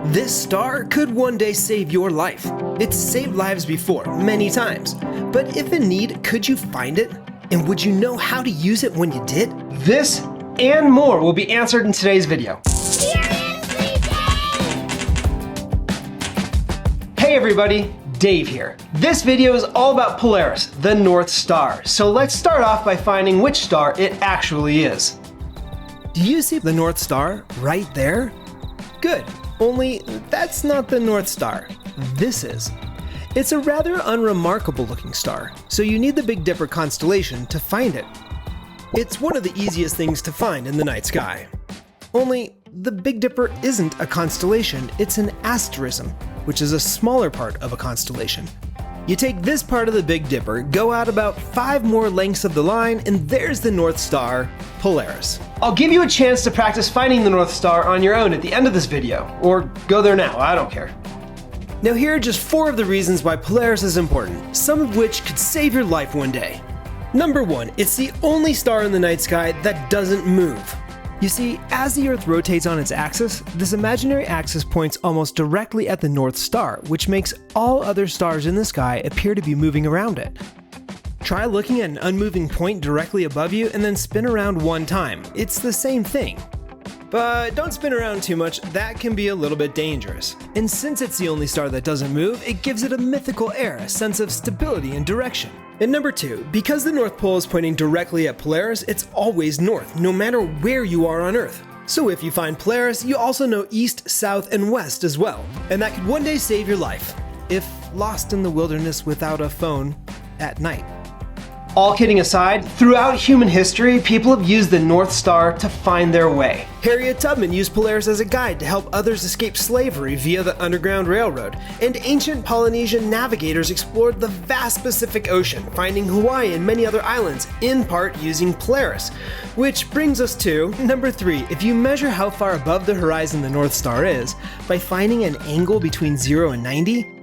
This star could one day save your life. It's saved lives before, many times. But if in need, could you find it? And would you know how to use it when you did? This and more will be answered in today's video. Hey everybody, Dave here. This video is all about Polaris, the North Star. So let's start off by finding which star it actually is. Do you see the North Star right there? Good, only that's not the North Star. This is. It's a rather unremarkable-looking star, so you need the Big Dipper constellation to find it. It's one of the easiest things to find in the night sky. Only, the Big Dipper isn't a constellation, it's an asterism, which is a smaller part of a constellation. You take this part of the Big Dipper, go out about 5 more lengths of the line, and there's the North Star, Polaris. I'll give you a chance to practice finding the North Star on your own at the end of this video, or go there now, I don't care. Now here are just 4 of the reasons why Polaris is important, some of which could save your life one day. Number 1, it's the only star in the night sky that doesn't move. You see, as the Earth rotates on its axis, this imaginary axis points almost directly at the North Star, which makes all other stars in the sky appear to be moving around it. Try looking at an unmoving point directly above you and then spin around one time. It's the same thing. But don't spin around too much, that can be a little bit dangerous. And since it's the only star that doesn't move, it gives it a mythical air, a sense of stability and direction. And number 2, because the North Pole is pointing directly at Polaris, it's always north, no matter where you are on Earth. So if you find Polaris, you also know east, south, and west as well. And that could one day save your life, if lost in the wilderness without a phone at night. All kidding aside, throughout human history, people have used the North Star to find their way. Harriet Tubman used Polaris as a guide to help others escape slavery via the Underground Railroad, and ancient Polynesian navigators explored the vast Pacific Ocean, finding Hawaii and many other islands, in part using Polaris. Which brings us to number 3. If you measure how far above the horizon the North Star is, by finding an angle between 0 and 90,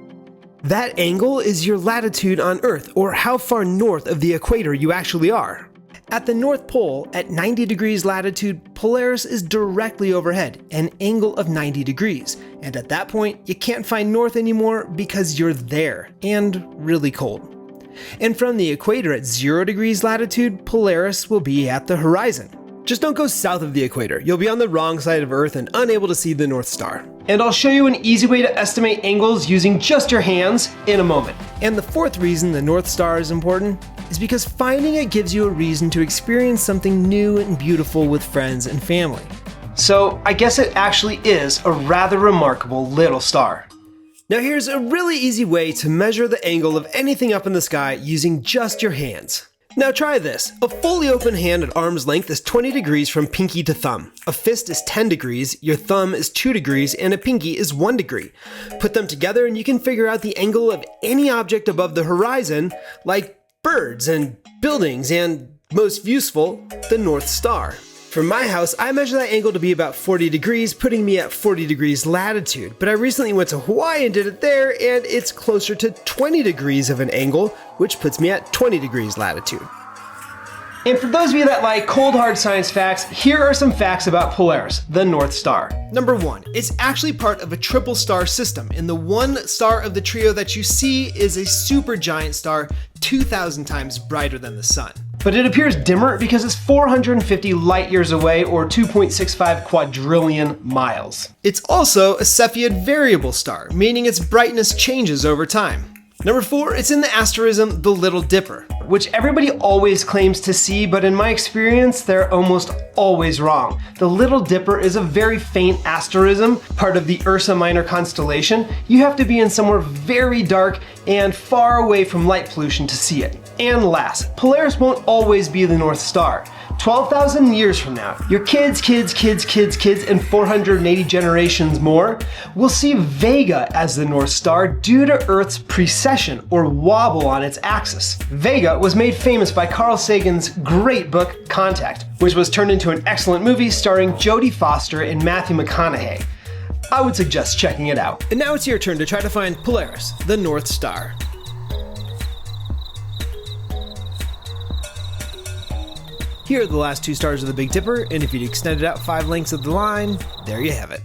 that angle is your latitude on Earth, or how far north of the equator you actually are. At the North Pole, at 90 degrees latitude, Polaris is directly overhead, an angle of 90 degrees. And at that point, you can't find north anymore because you're there, and really cold. And from the equator at 0 degrees latitude, Polaris will be at the horizon. Just don't go south of the equator. You'll be on the wrong side of Earth and unable to see the North Star. And I'll show you an easy way to estimate angles using just your hands in a moment. And the 4th reason the North Star is important is because finding it gives you a reason to experience something new and beautiful with friends and family. So I guess it actually is a rather remarkable little star. Now here's a really easy way to measure the angle of anything up in the sky using just your hands. Now try this. A fully open hand at arm's length is 20 degrees from pinky to thumb. A fist is 10 degrees, your thumb is 2 degrees, and a pinky is 1 degree. Put them together and you can figure out the angle of any object above the horizon, like birds and buildings and, most useful, the North Star. From my house, I measure that angle to be about 40 degrees, putting me at 40 degrees latitude. But I recently went to Hawaii and did it there, and it's closer to 20 degrees of an angle, which puts me at 20 degrees latitude. And for those of you that like cold hard science facts, here are some facts about Polaris, the North Star. Number 1, it's actually part of a triple star system, and the one star of the trio that you see is a supergiant star 2,000 times brighter than the sun. But it appears dimmer because it's 450 light years away, or 2.65 quadrillion miles. It's also a cepheid variable star, meaning its brightness changes over time. Number 4, it's in the asterism the Little Dipper, which everybody always claims to see, but in my experience, they're almost always wrong. The Little Dipper is a very faint asterism, part of the Ursa Minor constellation. You have to be in somewhere very dark and far away from light pollution to see it. And last, Polaris won't always be the North Star. 12,000 years from now, your kids, and 480 generations more will see Vega as the North Star due to Earth's precession, or wobble on its axis. Vega was made famous by Carl Sagan's great book, Contact, which was turned into an excellent movie starring Jodie Foster and Matthew McConaughey. I would suggest checking it out. And now it's your turn to try to find Polaris, the North Star. Here are the last 2 stars of the Big Dipper, and if you'd extended out 5 lengths of the line, there you have it.